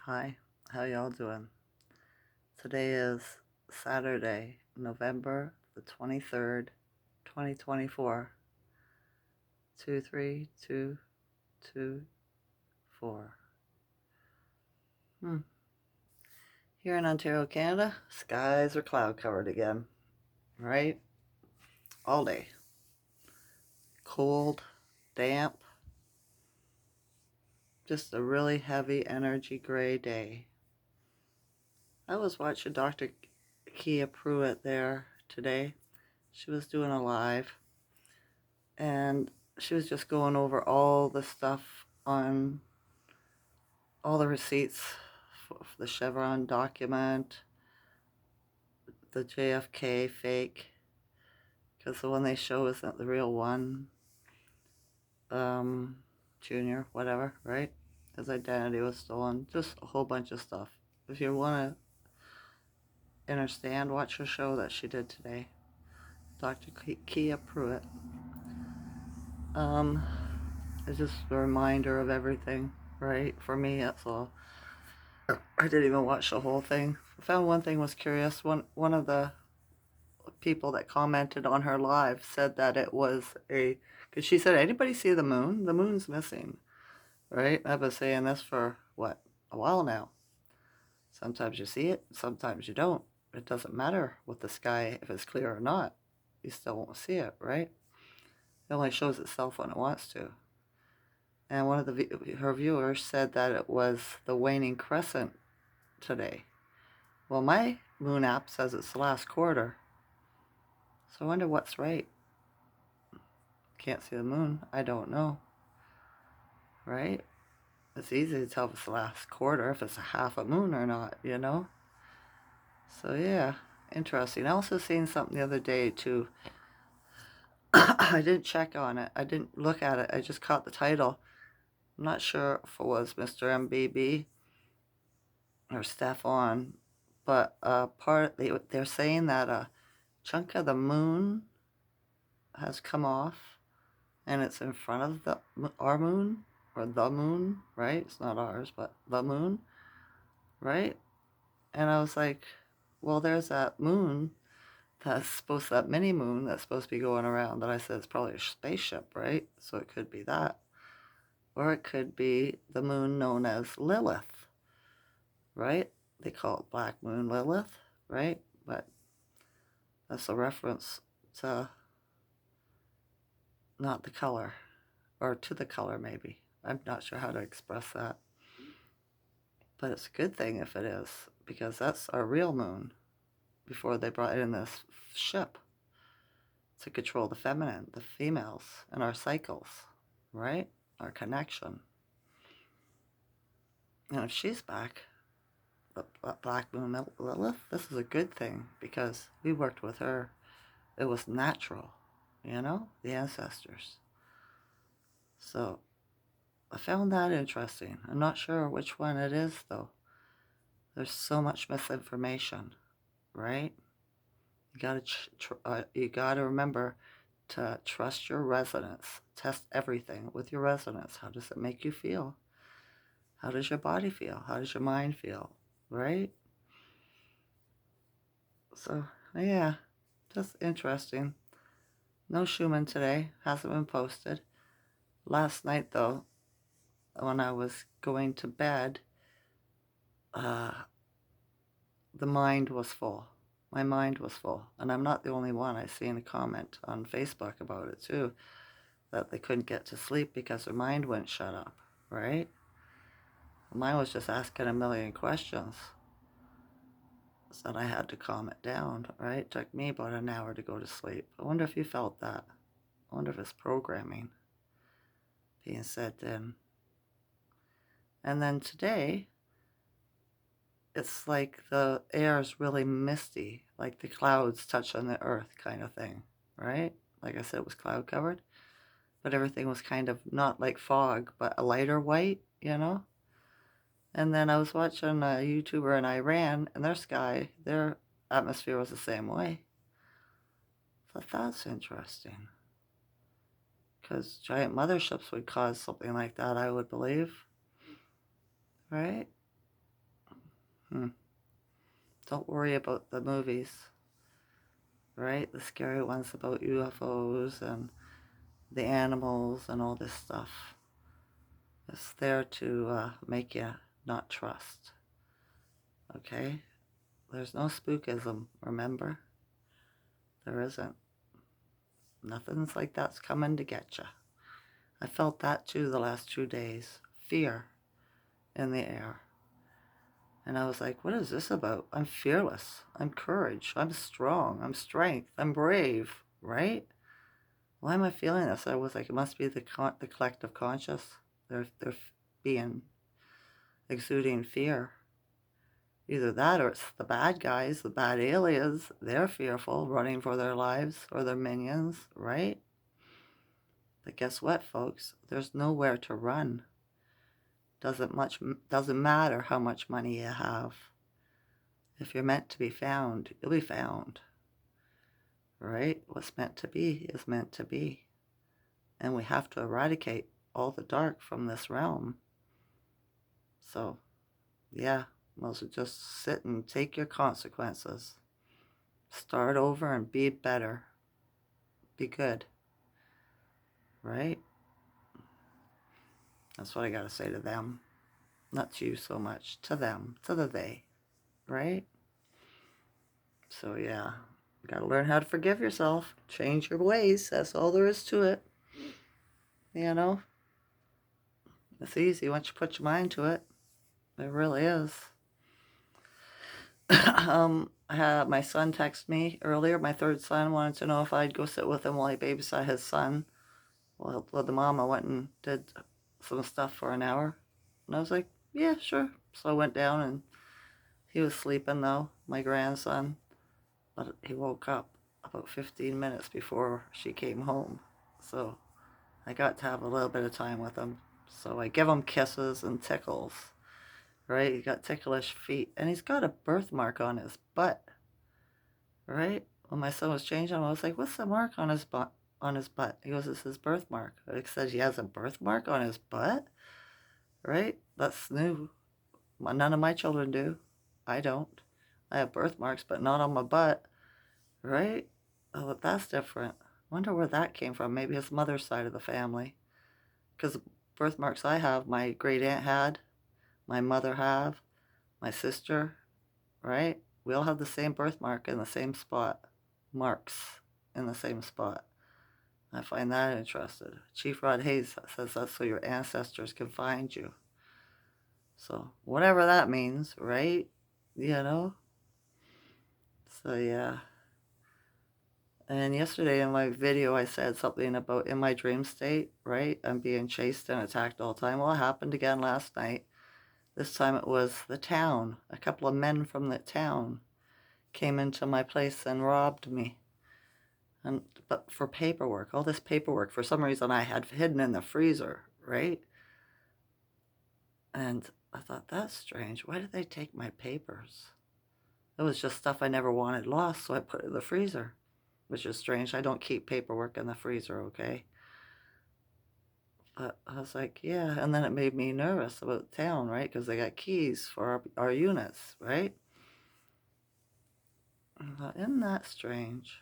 Hi, how y'all doing? Today is Saturday, November the 23rd, 2024. 23224. Hmm. Here in Ontario, Canada, skies are cloud covered again, right? All day. Cold, damp, just a really heavy energy gray day. I was watching Dr. Kia Pruitt there today. She was doing a live and she was just going over all the stuff on all the receipts for the Chevron document, the JFK fake, because the one they show isn't the real one. Junior, whatever, right? His identity was stolen. Just a whole bunch of stuff. If you want to understand, watch her show that she did today. Dr. Kia Pruitt. Um, it's just a reminder of everything, right? For me, that's all. I didn't even watch the whole thing. I found one thing was curious. One of the people that commented on her live said that it was because she said, anybody see the moon? The moon's missing, right? I've been saying this for what, a while now. Sometimes you see it, sometimes you don't. It doesn't matter with the sky if it's clear or not. You still won't see it, right? It only shows itself when it wants to. And one of her viewers said that it was the waning crescent today. Well, my moon app says it's the last quarter. So I wonder what's right. Can't see the moon. I don't know. Right? It's easy to tell if it's the last quarter, if it's a half a moon or not, you know? So yeah, interesting. I also seen something the other day too. I didn't check on it. I didn't look at it. I just caught the title. I'm not sure if it was Mr. MBB or Stefan, but they're saying that a chunk of the moon has come off and it's in front of our moon, or the moon, right? It's not ours, but the moon, right? And I was like, well, there's that moon that mini moon that's supposed to be going around that I said is probably a spaceship, right? So it could be that. Or it could be the moon known as Lilith, right? They call it Black Moon Lilith, right? But that's a reference to not the color, or to the color maybe. I'm not sure how to express that. But it's a good thing if it is, because that's our real moon before they brought in this ship to control the feminine, the females, and our cycles, right? Our connection. And if she's back, the Black Moon Lilith, this is a good thing because we worked with her. It was natural, you know, the ancestors. So I found that interesting. I'm not sure which one it is though. There's so much misinformation, right? You gotta remember to trust your resonance. Test everything with your resonance. How does it make you feel? How does your body feel? How does your mind feel? Right? So yeah, just interesting. No Schumann today. Hasn't been posted. Last night though, when I was going to bed, uh, the mind was full. My mind was full. And I'm not the only one. I seen a comment on Facebook about it too, that they couldn't get to sleep because their mind wouldn't shut up, right? Mine was just asking a million questions. So I had to calm it down, right? It took me about an hour to go to sleep. I wonder if you felt that. I wonder if it's programming being set in. And then today, it's like the air is really misty, like the clouds touch on the earth kind of thing, right? Like I said, it was cloud covered, but everything was kind of not like fog, but a lighter white, you know? And then I was watching a YouTuber in Iran, and their atmosphere was the same way. So that's interesting. Because giant motherships would cause something like that, I would believe, right? Don't worry about the movies, right? The scary ones about UFOs and the animals and all this stuff. It's there to make you not trust. Okay? There's no spookism, remember? There isn't. Nothing's like that's coming to get you. I felt that too the last 2 days. Fear in the air. And I was like, what is this about? I'm fearless. I'm courage. I'm strong. I'm strength. I'm brave, right? Why am I feeling this? I was like, it must be the collective conscious. They're being exuding fear. Either that or it's the bad guys, the bad aliens. They're fearful, running for their lives or their minions, right? But guess what, folks? There's nowhere to run. Doesn't matter how much money you have. If you're meant to be found, you'll be found. Right? What's meant to be is meant to be. And we have to eradicate all the dark from this realm. So, yeah, most just sit and take your consequences. Start over and be better. Be good. Right? That's what I gotta say to them. Not to you so much. To them. To the they. Right? So, yeah. You gotta learn how to forgive yourself. Change your ways. That's all there is to it. You know? It's easy once you put your mind to it. It really is. I had my son text me earlier. My third son wanted to know if I'd go sit with him while he babysat his son. Well, the mama went and did some stuff for an hour. And I was like, yeah, sure. So I went down and he was sleeping though, my grandson. But he woke up about 15 minutes before she came home. So I got to have a little bit of time with him. So I give him kisses and tickles. Right? He got ticklish feet. And he's got a birthmark on his butt. Right? When my son was changing him, I was like, what's the mark on his butt? He goes, it's his birthmark. I said, he has a birthmark on his butt? Right? That's new. None of my children do. I don't. I have birthmarks, but not on my butt. Right? Oh, but that's different. Wonder where that came from. Maybe his mother's side of the family. Because the birthmarks I have, my great aunt had, my mother have, my sister, right? We all have the same birthmark in the same spot. Marks in the same spot. I find that interesting. Chief Rod Hayes says that's so your ancestors can find you. So, whatever that means, right? You know? So, yeah. And yesterday in my video, I said something about in my dream state, right? I'm being chased and attacked all the time. Well, it happened again last night. This time it was the town. A couple of men from the town came into my place and robbed me. But for paperwork, all this paperwork, for some reason I had hidden in the freezer, right? And I thought, that's strange. Why did they take my papers? It was just stuff I never wanted lost, so I put it in the freezer, which is strange. I don't keep paperwork in the freezer, okay? But I was like, yeah. And then it made me nervous about town, right? Because they got keys for our units, right? I thought, isn't that strange?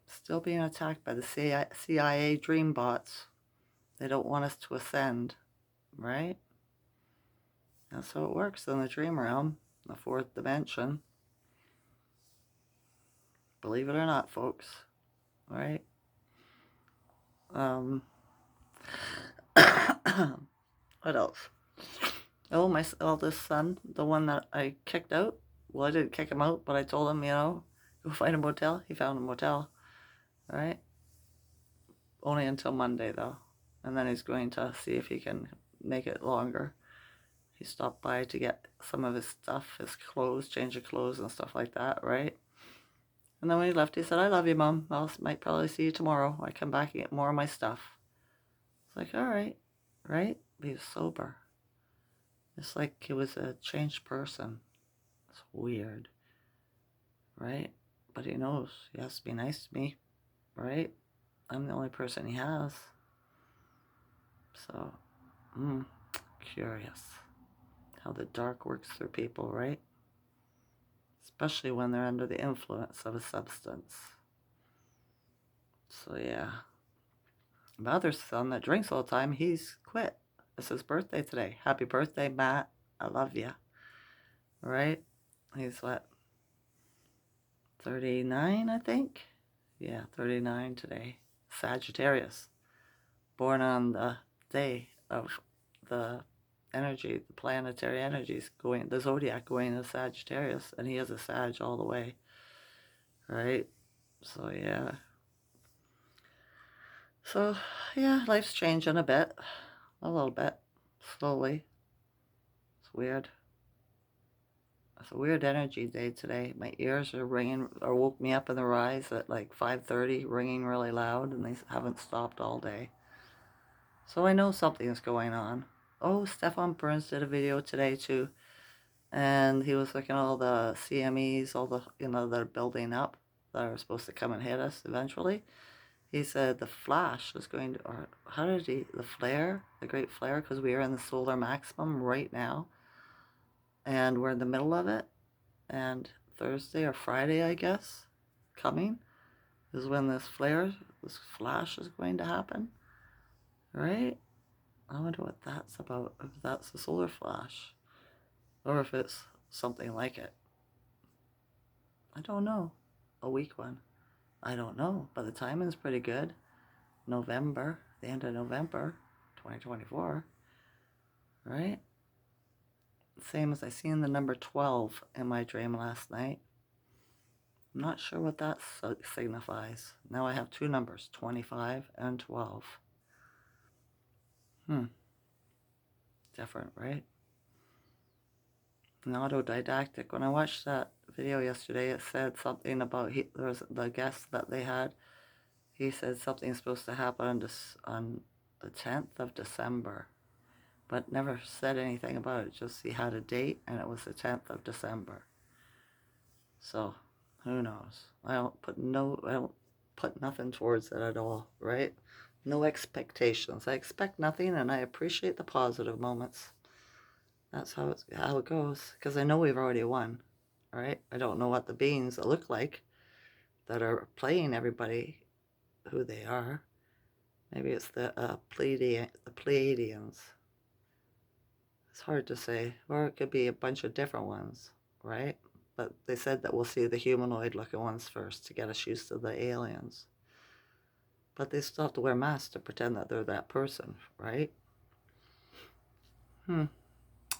Still being attacked by the CIA dream bots. They don't want us to ascend, right? That's how it works in the dream realm, the fourth dimension. Believe it or not, folks, right? What else? Oh, my eldest son, the one that I kicked out. Well, I didn't kick him out, but I told him, go find a motel. He found a motel, right? Only until Monday, though. And then he's going to see if he can make it longer. He stopped by to get some of his stuff, his clothes, change of clothes and stuff like that, right? And then when he left, he said, I love you, Mom. Might probably see you tomorrow. I come back and get more of my stuff. It's like, all right, right? But he was sober. It's like he was a changed person. It's weird, right? But he knows he has to be nice to me, right? I'm the only person he has. So, curious how the dark works through people, right? Especially when they're under the influence of a substance. So yeah. My other son that drinks all the time, he's quit. It's his birthday today. Happy birthday, Matt. I love you. Right? He's what? 39, I think? Yeah, 39 today. Sagittarius. Born on the day of the energy, the planetary energies going, the zodiac going to Sagittarius, and he is a Sag all the way. Right? So yeah. So yeah, life's changing a bit. A little bit. Slowly. It's weird. It's a weird energy day today. My ears are ringing, or woke me up in the rise at like 5:30, ringing really loud, and they haven't stopped all day. So I know something is going on. Oh, Stefan Burns did a video today too, and he was looking at all the CMEs, all the, that are building up, that are supposed to come and hit us eventually. He said the flash is going to, or how did he, the flare, the great flare, because we are in the solar maximum right now, and we're in the middle of it, and Thursday or Friday, I guess, coming, is when this flare, this flash is going to happen, right? I wonder what that's about, if that's a solar flash, or if it's something like it. I don't know. A weak one. I don't know, but the timing's pretty good. November, the end of November, 2024, right? Same as I seen the number 12 in my dream last night. I'm not sure what that signifies. Now I have two numbers, 25 and 12. Different, right? An autodidactic. When I watched that video yesterday, it said something about, there was the guest that they had. He said something's supposed to happen on the 10th of December, but never said anything about it. Just he had a date, and it was the 10th of December. So who knows? I don't put nothing towards it at all, right? No expectations. I expect nothing, and I appreciate the positive moments. That's how it goes. Because I know we've already won, right? I don't know what the beings that look like that are playing everybody who they are. Maybe it's the Pleiadians. It's hard to say. Or it could be a bunch of different ones, right? But they said that we'll see the humanoid-looking ones first to get us used to the aliens. But they still have to wear masks to pretend that they're that person, right?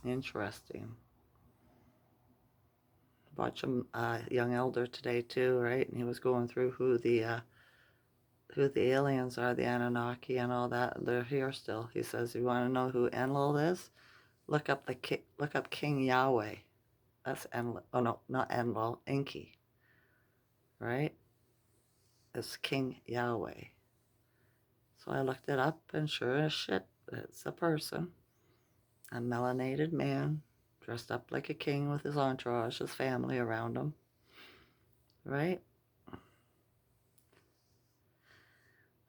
Interesting. Watch a young elder today too, right? And he was going through who the aliens are, the Anunnaki and all that. They're here still. He says, "You want to know who Enlil is? Look up King Yahweh. That's Enlil. Oh no, not Enlil. Enki, right? It's King Yahweh." So I looked it up, and sure as shit, it's a person, a melanated man, dressed up like a king with his entourage, his family around him, right?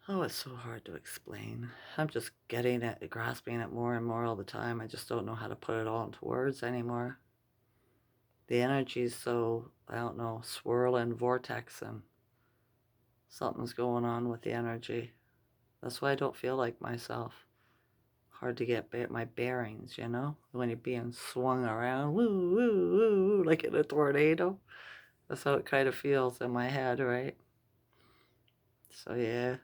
Oh, it's so hard to explain. I'm just getting it, grasping it more and more all the time. I just don't know how to put it all into words anymore. The energy's so, I don't know, swirling, vortexing. Something's going on with the energy. That's why I don't feel like myself. Hard to get my bearings, you know? When you're being swung around, woo, woo, woo, like in a tornado. That's how it kind of feels in my head, right? So yeah.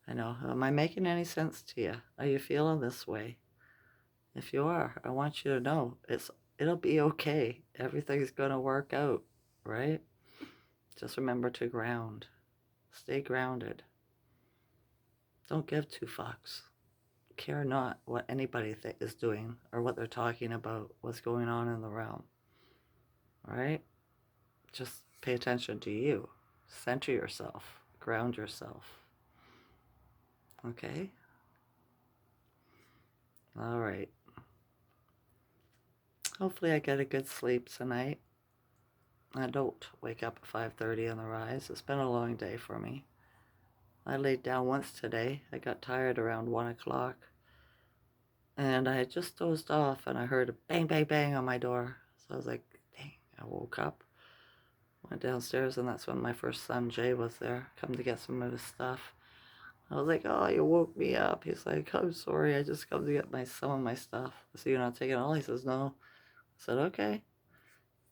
I know. Am I making any sense to you? Are you feeling this way? If you are, I want you to know it'll be okay. Everything's gonna work out, right? Just remember to ground. Stay grounded. Don't give two fucks. Care not what anybody is doing or what they're talking about, what's going on in the realm. Right? Just pay attention to you. Center yourself. Ground yourself. Okay? All right. Hopefully I get a good sleep tonight. I don't wake up at 5:30 on the rise. It's been a long day for me. I laid down once today. I got tired around 1 o'clock. And I had just dozed off and I heard a bang, bang, bang on my door. So I was like, dang, I woke up, went downstairs, and that's when my first son, Jay, was there, come to get some of his stuff. I was like, oh, you woke me up. He's like, I'm sorry, I just come to get some of my stuff. I said, you're not taking it all? He says, no. I said, okay,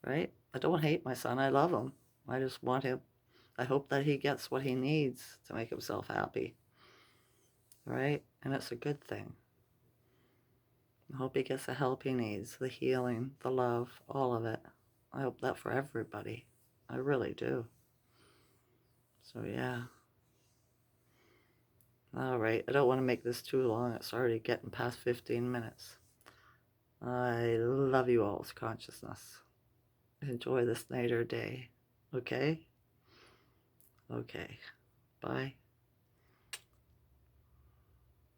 right? I don't hate my son. I love him. I just want him. I hope that he gets what he needs to make himself happy, right? And it's a good thing. I hope he gets the help he needs, the healing, the love, all of it. I hope that for everybody. I really do. So, yeah. All right. I don't want to make this too long. It's already getting past 15 minutes. I love you all's consciousness. Enjoy this night or day. Okay? Okay. Bye.